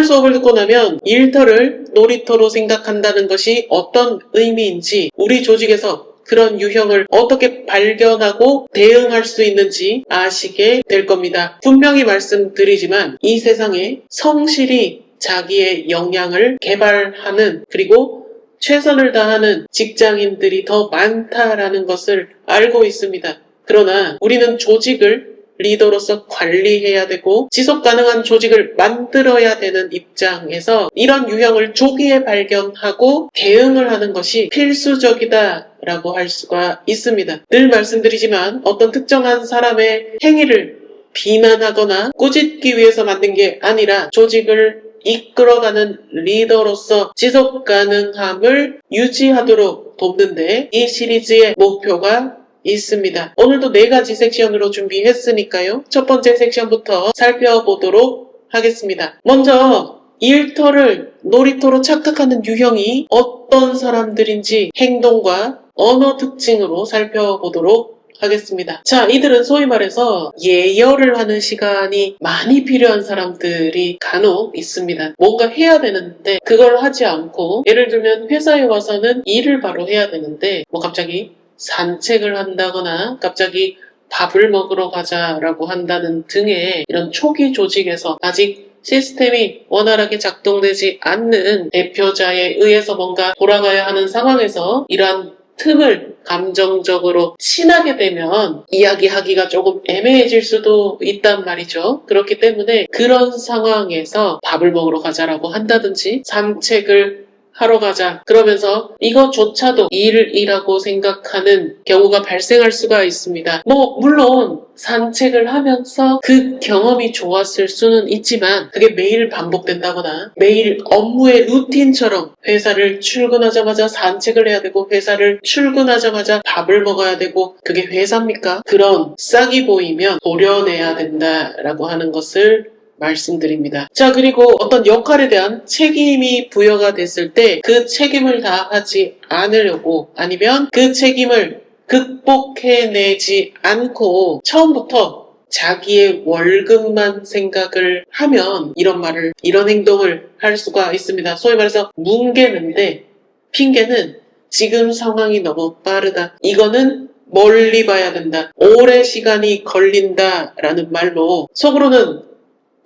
오늘 수업을 듣고 나면 일터를 놀이터로 생각한다는 것이 어떤 의미인지, 우리 조직에서 그런 유형을 어떻게 발견하고 대응할 수 있는지 아시게 될 겁니다. 분명히 말씀드리지만 이 세상에 성실히 자기의 역량을 개발하는, 그리고 최선을 다하는 직장인들이 더 많다라는 것을 알고 있습니다. 그러나 우리는 조직을 리더로서 관리해야 되고 지속 가능한 조직을 만들어야 되는 입장에서 이런 유형을 조기에 발견하고 대응을 하는 것이 필수적이다라고 할 수가 있습니다. 늘 말씀드리지만 어떤 특정한 사람의 행위를 비난하거나 꾸짖기 위해서 만든 게 아니라 조직을 이끌어가는 리더로서 지속 가능함을 유지하도록 돕는데 이 시리즈의 목표가 있습니다. 오늘도 4가지 섹션으로 준비했으니까요. 첫 번째 섹션부터 살펴보도록 하겠습니다. 먼저 일터를 놀이터로 착각하는 유형이 어떤 사람들인지 행동과 언어 특징으로 살펴보도록 하겠습니다. 자, 이들은 소위 말해서 예열을 하는 시간이 많이 필요한 사람들이 간혹 있습니다. 뭔가 해야 되는데 그걸 하지 않고, 예를 들면 회사에 와서는 일을 바로 해야 되는데 갑자기 산책을 한다거나 갑자기 밥을 먹으러 가자라고 한다는 등의 이런 초기 조직에서 아직 시스템이 원활하게 작동되지 않는 대표자에 의해서 뭔가 돌아가야 하는 상황에서 이러한 틈을 감정적으로 친하게 되면 이야기하기가 조금 애매해질 수도 있단 말이죠. 그렇기 때문에 그런 상황에서 밥을 먹으러 가자라고 한다든지 산책을 하러 가자 그러면서 이것조차도 일이라고 생각하는 경우가 발생할 수가 있습니다. 물론 산책을 하면서 그 경험이 좋았을 수는 있지만 그게 매일 반복된다거나 매일 업무의 루틴처럼 회사를 출근하자마자 산책을 해야 되고 회사를 출근하자마자 밥을 먹어야 되고 그게 회사입니까? 그런 싹이 보이면 도려내야 된다라고 하는 것을 말씀드립니다. 자, 그리고 어떤 역할에 대한 책임이 부여가 됐을 때 그 책임을 다하지 않으려고, 아니면 그 책임을 극복해내지 않고 처음부터 자기의 월급만 생각을 하면 이런 행동을 할 수가 있습니다. 소위 말해서 뭉개는데, 핑계는 지금 상황이 너무 빠르다, 이거는 멀리 봐야 된다, 오래 시간이 걸린다라는 말로 속으로는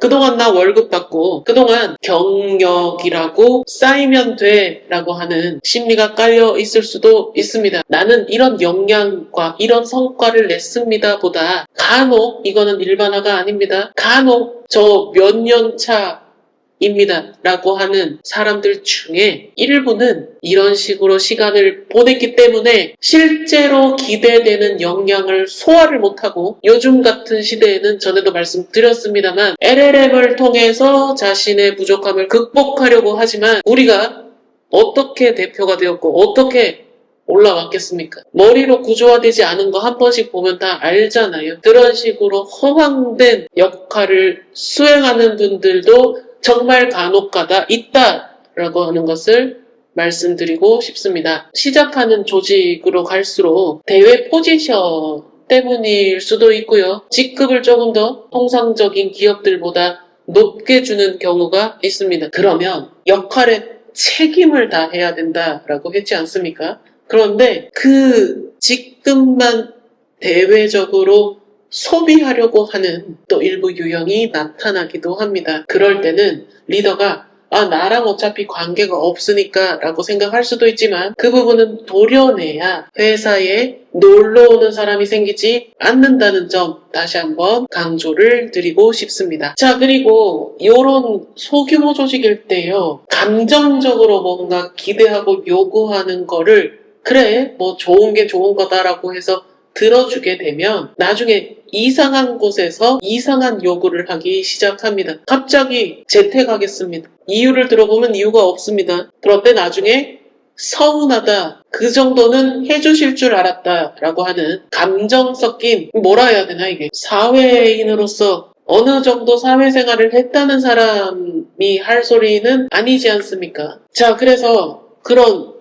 그동안 나 월급 받고 그동안 경력이라고 쌓이면 돼 라고 하는 심리가 깔려 있을 수도 있습니다. 나는 이런 역량과 이런 성과를 냈습니다 보다 간혹, 이거는 일반화가 아닙니다, 간혹 저 몇 년 차입니다 라고 하는 사람들 중에 일부는 이런 식으로 시간을 보냈기 때문에 실제로 기대되는 역량을 소화를 못하고, 요즘 같은 시대에는 전에도 말씀드렸습니다만 LLM을 통해서 자신의 부족함을 극복하려고 하지만 우리가 어떻게 대표가 되었고 어떻게 올라왔겠습니까? 머리로 구조화되지 않은 거 한 번씩 보면 다 알잖아요. 그런 식으로 허황된 역할을 수행하는 분들도 정말 간혹가다 있다라고 하는 것을 말씀드리고 싶습니다. 시작하는 조직으로 갈수록 대외 포지션 때문일 수도 있고요. 직급을 조금 더 통상적인 기업들보다 높게 주는 경우가 있습니다. 그러면 역할에 책임을 다해야 된다라고 했지 않습니까? 그런데 그 직급만 대외적으로 소비하려고 하는 또 일부 유형이 나타나기도 합니다. 그럴 때는 리더가 나랑 어차피 관계가 없으니까 라고 생각할 수도 있지만 그 부분은 도려내야 회사에 놀러 오는 사람이 생기지 않는다는 점 다시 한번 강조를 드리고 싶습니다. 자, 그리고 이런 소규모 조직일 때요, 감정적으로 뭔가 기대하고 요구하는 거를 그래 좋은 게 좋은 거다라고 해서 들어주게 되면 나중에 이상한 곳에서 이상한 요구를 하기 시작합니다. 갑자기 재택하겠습니다. 이유를 들어보면 이유가 없습니다. 그런데 나중에 서운하다, 그 정도는 해주실 줄 알았다 라고 하는 감정 섞인, 뭐라 해야 되나 이게, 사회인으로서 어느 정도 사회생활을 했다는 사람이 할 소리는 아니지 않습니까? 자, 그래서 그런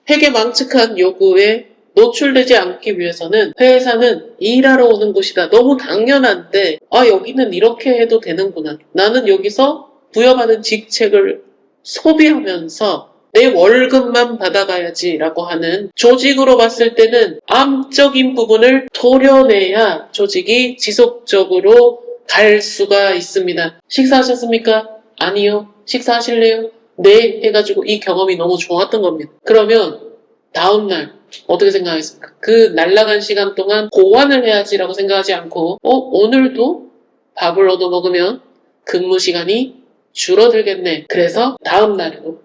회계망측한 요구에 노출되지 않기 위해서는 회사는 일하러 오는 곳이다, 너무 당연한데 여기는 이렇게 해도 되는구나, 나는 여기서 부여받은 직책을 소비하면서 내 월급만 받아가야지 라고 하는, 조직으로 봤을 때는 암적인 부분을 도려내야 조직이 지속적으로 갈 수가 있습니다. 식사하셨습니까? 아니요. 식사하실래요? 네 해가지고 이 경험이 너무 좋았던 겁니다. 그러면 다음날 어떻게 생각하겠습니까? 그 날라간 시간 동안 보완을 해야지라고 생각하지 않고 오늘도 밥을 얻어 먹으면 근무 시간이 줄어들겠네. 그래서 다음날에도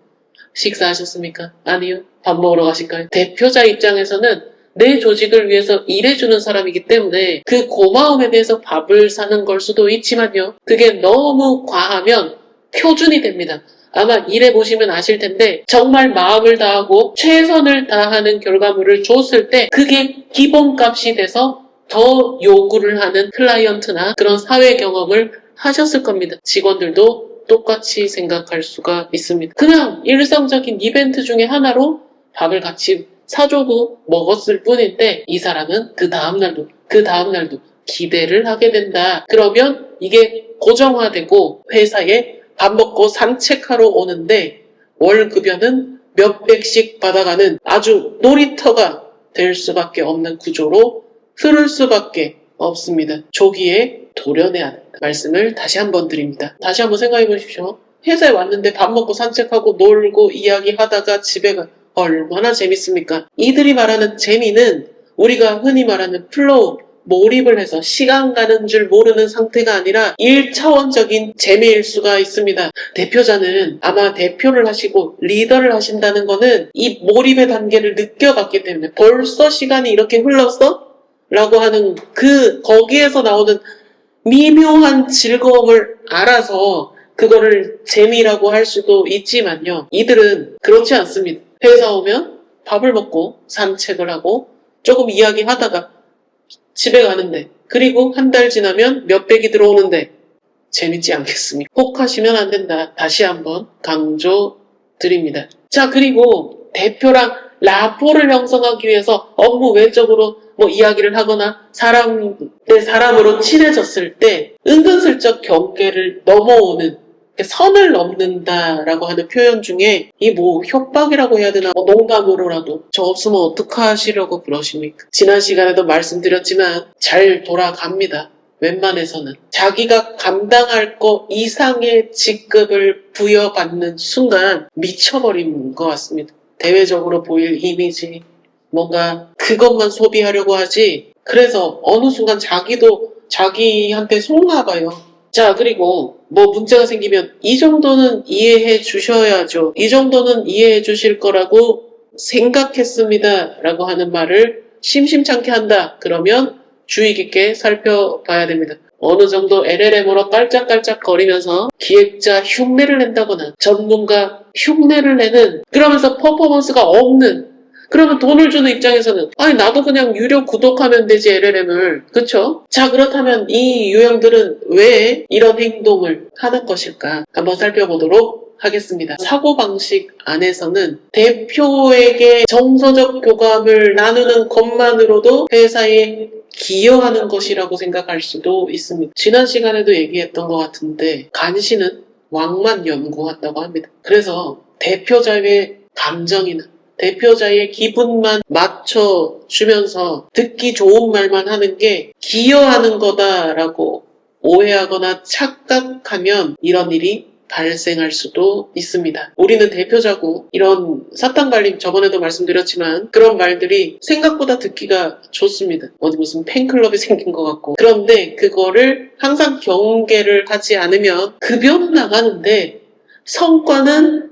식사하셨습니까? 아니요. 밥 먹으러 가실까요? 대표자 입장에서는 내 조직을 위해서 일해주는 사람이기 때문에 그 고마움에 대해서 밥을 사는 걸 수도 있지만요. 그게 너무 과하면 표준이 됩니다. 아마 일해보시면 아실 텐데 정말 마음을 다하고 최선을 다하는 결과물을 줬을 때 그게 기본값이 돼서 더 요구를 하는 클라이언트나 그런 사회 경험을 하셨을 겁니다. 직원들도 똑같이 생각할 수가 있습니다. 그냥 일상적인 이벤트 중에 하나로 밥을 같이 사주고 먹었을 뿐인데 이 사람은 그 다음날도 기대를 하게 된다. 그러면 이게 고정화되고 회사에 밥 먹고 산책하러 오는데 월급여는 몇백씩 받아가는 아주 놀이터가 될 수밖에 없는 구조로 흐를 수밖에 없습니다. 조기에 도려내야 한다. 말씀을 다시 한번 드립니다. 다시 한번 생각해 보십시오. 회사에 왔는데 밥 먹고 산책하고 놀고 이야기하다가 집에 가 얼마나 재밌습니까? 이들이 말하는 재미는 우리가 흔히 말하는 플로우, 몰입을 해서 시간 가는 줄 모르는 상태가 아니라 1차원적인 재미일 수가 있습니다. 대표자는 아마 대표를 하시고 리더를 하신다는 거는 이 몰입의 단계를 느껴봤기 때문에 벌써 시간이 이렇게 흘렀어? 라고 하는 거기에서 나오는 미묘한 즐거움을 알아서 그거를 재미라고 할 수도 있지만요. 이들은 그렇지 않습니다. 회사 오면 밥을 먹고 산책을 하고 조금 이야기하다가 집에 가는데, 그리고 한 달 지나면 몇백이 들어오는데 재밌지 않겠습니까? 혹하시면 안 된다. 다시 한번 강조드립니다. 자, 그리고 대표랑 라포를 형성하기 위해서 업무 외적으로 이야기를 하거나 사람 대 사람으로 친해졌을 때 은근슬쩍 경계를 넘어오는, 선을 넘는다라고 하는 표현 중에 이 협박이라고 해야 되나, 농담으로라도 저 없으면 어떡하시려고 그러십니까? 지난 시간에도 말씀드렸지만 잘 돌아갑니다. 웬만해서는 자기가 감당할 거 이상의 직급을 부여받는 순간 미쳐버린 것 같습니다. 대외적으로 보일 이미지, 뭔가 그것만 소비하려고 하지. 그래서 어느 순간 자기도 자기한테 속나 봐요. 자, 그리고 문제가 생기면 이 정도는 이해해 주셔야죠. 이 정도는 이해해 주실 거라고 생각했습니다. 라고 하는 말을 심심찮게 한다. 그러면 주의 깊게 살펴봐야 됩니다. 어느 정도 LLM으로 깔짝깔짝 거리면서 기획자 흉내를 낸다거나 전문가 흉내를 내는, 그러면서 퍼포먼스가 없는, 그러면 돈을 주는 입장에서는 아니 나도 그냥 유료 구독하면 되지 LLM을, 그쵸? 자, 그렇다면 이 유형들은 왜 이런 행동을 하는 것일까? 한번 살펴보도록 하겠습니다. 사고방식 안에서는 대표에게 정서적 교감을 나누는 것만으로도 회사에 기여하는 것이라고 생각할 수도 있습니다. 지난 시간에도 얘기했던 것 같은데 간신은 왕만 연구한다고 합니다. 그래서 대표자의 감정이나 대표자의 기분만 맞춰주면서 듣기 좋은 말만 하는 게 기여하는 거다라고 오해하거나 착각하면 이런 일이 발생할 수도 있습니다. 우리는 대표자고 이런 사탕발림, 저번에도 말씀드렸지만 그런 말들이 생각보다 듣기가 좋습니다. 어디 무슨 팬클럽이 생긴 것 같고. 그런데 그거를 항상 경계를 하지 않으면 급여는 나가는데 성과는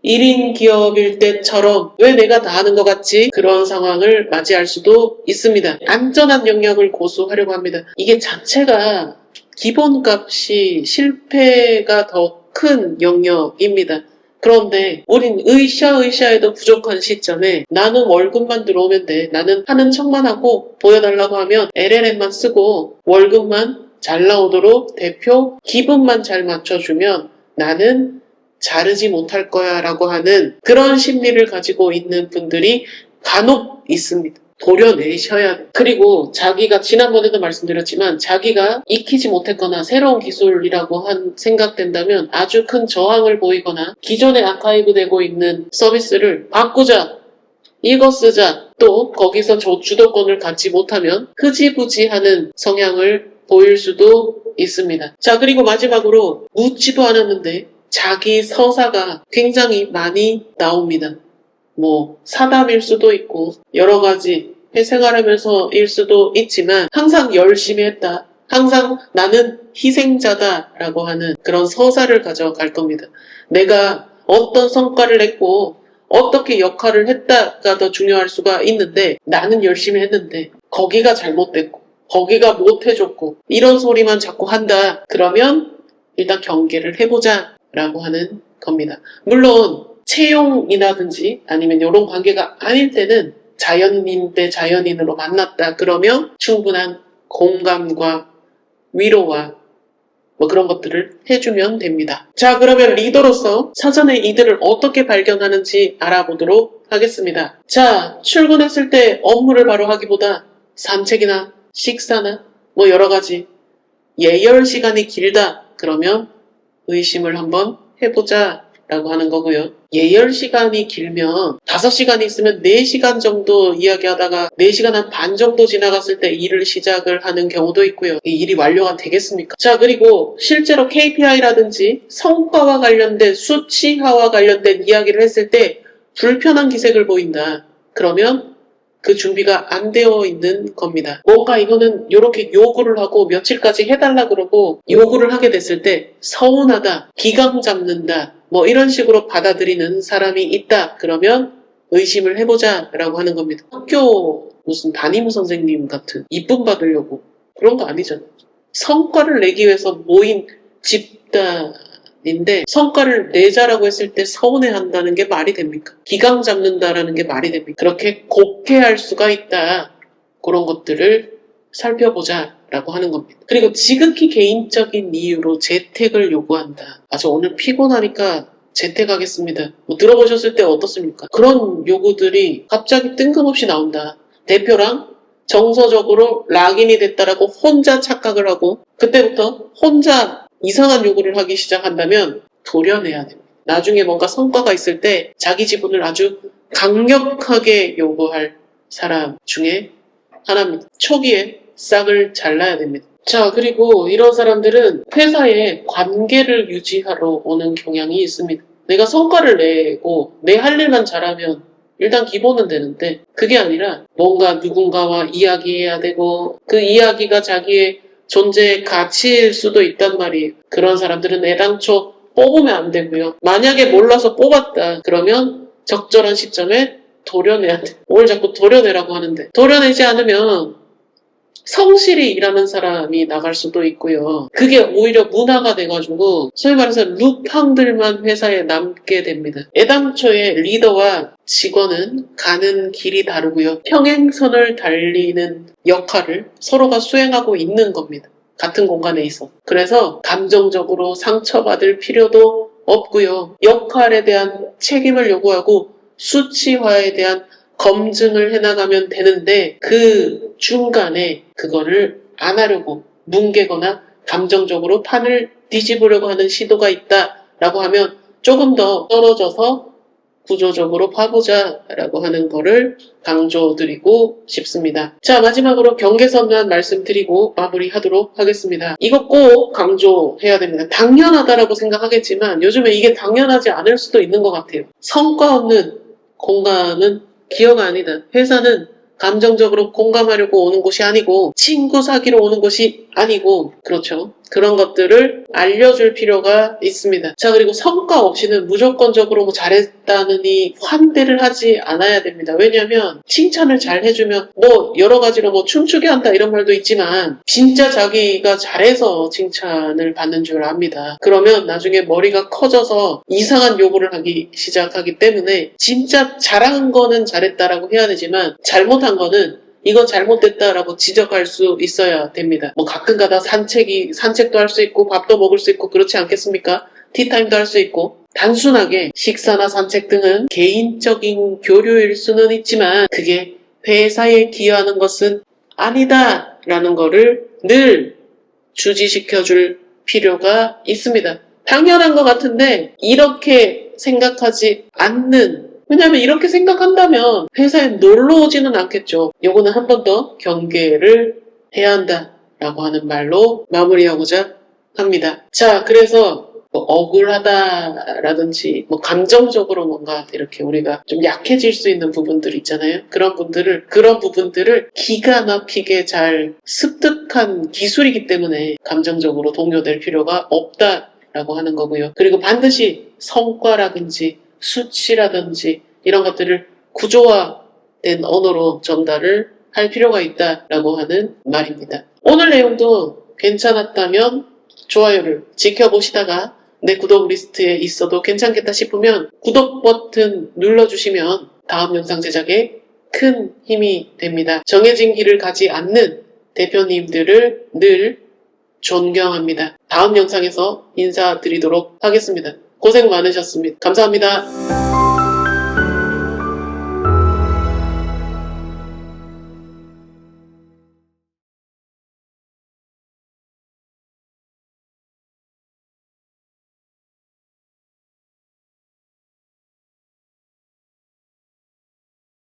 1인 기업일 때처럼 왜 내가 다 하는 것 같지? 그런 상황을 맞이할 수도 있습니다. 안전한 영역을 고수하려고 합니다. 이게 자체가 기본값이 실패가 더 큰 영역입니다. 그런데 우린 으쌰으쌰해도 부족한 시점에 나는 월급만 들어오면 돼. 나는 하는 척만 하고 보여달라고 하면 LLM만 쓰고 월급만 잘 나오도록 대표 기분만 잘 맞춰주면 나는 자르지 못할 거야 라고 하는 그런 심리를 가지고 있는 분들이 간혹 있습니다. 도려내셔야 돼. 그리고 자기가 지난번에도 말씀드렸지만 자기가 익히지 못했거나 새로운 기술이라고 생각된다면 아주 큰 저항을 보이거나 기존에 아카이브 되고 있는 서비스를 바꾸자, 이거 쓰자, 또 거기서 주도권을 갖지 못하면 흐지부지하는 성향을 보일 수도 있습니다. 자, 그리고 마지막으로 묻지도 않았는데 자기 서사가 굉장히 많이 나옵니다. 사담일 수도 있고 여러 가지 회생활하면서일 수도 있지만 항상 열심히 했다. 항상 나는 희생자다라고 하는 그런 서사를 가져갈 겁니다. 내가 어떤 성과를 냈고 어떻게 역할을 했다가 더 중요할 수가 있는데 나는 열심히 했는데 거기가 잘못됐고 거기가 못해줬고 이런 소리만 자꾸 한다. 그러면 일단 경계를 해보자 라고 하는 겁니다. 물론 채용이라든지 아니면 이런 관계가 아닐 때는 자연인 대 자연인으로 만났다. 그러면 충분한 공감과 위로와 그런 것들을 해주면 됩니다. 자, 그러면 리더로서 사전에 이들을 어떻게 발견하는지 알아보도록 하겠습니다. 자, 출근했을 때 업무를 바로 하기보다 산책이나 식사나 여러 가지 예열 시간이 길다. 그러면 의심을 한번 해보자 라고 하는 거고요. 예열 시간이 길면 5시간이 있으면 4시간 정도 이야기하다가 4시간 한 반 정도 지나갔을 때 일을 시작을 하는 경우도 있고요. 이 일이 완료가 되겠습니까? 자, 그리고 실제로 KPI라든지 성과와 관련된 수치화와 관련된 이야기를 했을 때 불편한 기색을 보인다. 그러면 그 준비가 안 되어 있는 겁니다. 뭔가 이거는 이렇게 요구를 하고 며칠까지 해달라 그러고 요구를 하게 됐을 때 서운하다, 기강 잡는다, 이런 식으로 받아들이는 사람이 있다. 그러면 의심을 해보자 라고 하는 겁니다. 학교 무슨 담임 선생님 같은 이쁨 받으려고 그런 거 아니잖아요. 성과를 내기 위해서 모인 집단인데 성과를 내자라고 했을 때 서운해한다는 게 말이 됩니까? 기강 잡는다라는 게 말이 됩니까? 그렇게 곡해할 수가 있다. 그런 것들을 살펴보자 라고 하는 겁니다. 그리고 지극히 개인적인 이유로 재택을 요구한다. 저 오늘 피곤하니까 재택하겠습니다. 들어보셨을 때 어떻습니까? 그런 요구들이 갑자기 뜬금없이 나온다. 대표랑 정서적으로 락인이 됐다라고 혼자 착각을 하고 그때부터 혼자 이상한 요구를 하기 시작한다면 도려내야 됩니다. 나중에 뭔가 성과가 있을 때 자기 지분을 아주 강력하게 요구할 사람 중에 하나입니다. 초기에 싹을 잘라야 됩니다. 자, 그리고 이런 사람들은 회사에 관계를 유지하러 오는 경향이 있습니다. 내가 성과를 내고 내 할 일만 잘하면 일단 기본은 되는데 그게 아니라 뭔가 누군가와 이야기해야 되고 그 이야기가 자기의 존재의 가치일 수도 있단 말이에요. 그런 사람들은 애당초 뽑으면 안 되고요. 만약에 몰라서 뽑았다 그러면 적절한 시점에 도려내야 돼. 뭘 자꾸 도려내라고 하는데 도려내지 않으면 성실히 일하는 사람이 나갈 수도 있고요. 그게 오히려 문화가 돼가지고 소위 말해서 루팡들만 회사에 남게 됩니다. 애당초에 리더와 직원은 가는 길이 다르고요. 평행선을 달리는 역할을 서로가 수행하고 있는 겁니다. 같은 공간에 있어. 그래서 감정적으로 상처받을 필요도 없고요. 역할에 대한 책임을 요구하고 수치화에 대한 검증을 해나가면 되는데 그 중간에 그거를 안 하려고 뭉개거나 감정적으로 판을 뒤집으려고 하는 시도가 있다라고 하면 조금 더 떨어져서 구조적으로 봐보자 라고 하는 거를 강조드리고 싶습니다. 자, 마지막으로 경계선만 말씀드리고 마무리하도록 하겠습니다. 이거 꼭 강조해야 됩니다. 당연하다라고 생각하겠지만 요즘에 이게 당연하지 않을 수도 있는 것 같아요. 성과 없는 공감은 기여가 아니다. 회사는 감정적으로 공감하려고 오는 곳이 아니고 친구 사귀러 오는 곳이 아니고 그렇죠. 그런 것들을 알려줄 필요가 있습니다. 자, 그리고 성과 없이는 무조건적으로 잘했다느니 환대를 하지 않아야 됩니다. 왜냐하면 칭찬을 잘 해주면 여러 가지로 춤추게 한다 이런 말도 있지만 진짜 자기가 잘해서 칭찬을 받는 줄 압니다. 그러면 나중에 머리가 커져서 이상한 요구를 하기 시작하기 때문에 진짜 잘한 거는 잘했다라고 해야 되지만 잘못한 거는 이건 잘못됐다라고 지적할 수 있어야 됩니다. 가끔가다 산책도 할 수 있고 밥도 먹을 수 있고 그렇지 않겠습니까? 티타임도 할 수 있고 단순하게 식사나 산책 등은 개인적인 교류일 수는 있지만 그게 회사에 기여하는 것은 아니다 라는 거를 늘 주지시켜 줄 필요가 있습니다. 당연한 것 같은데 이렇게 생각하지 않는, 왜냐하면 이렇게 생각한다면 회사에 놀러 오지는 않겠죠. 요거는 한 번 더 경계를 해야 한다 라고 하는 말로 마무리하고자 합니다. 자, 그래서 뭐 억울하다라든지 뭐 감정적으로 뭔가 이렇게 우리가 좀 약해질 수 있는 부분들 있잖아요. 그런 부분들을 기가 막히게 잘 습득한 기술이기 때문에 감정적으로 동요될 필요가 없다라고 하는 거고요. 그리고 반드시 성과라든지 수치라든지 이런 것들을 구조화된 언어로 전달을 할 필요가 있다라고 하는 말입니다. 오늘 내용도 괜찮았다면 좋아요를 지켜보시다가 내 구독 리스트에 있어도 괜찮겠다 싶으면 구독 버튼 눌러주시면 다음 영상 제작에 큰 힘이 됩니다. 정해진 길을 가지 않는 대표님들을 늘 존경합니다. 다음 영상에서 인사드리도록 하겠습니다. 고생 많으셨습니다. 감사합니다.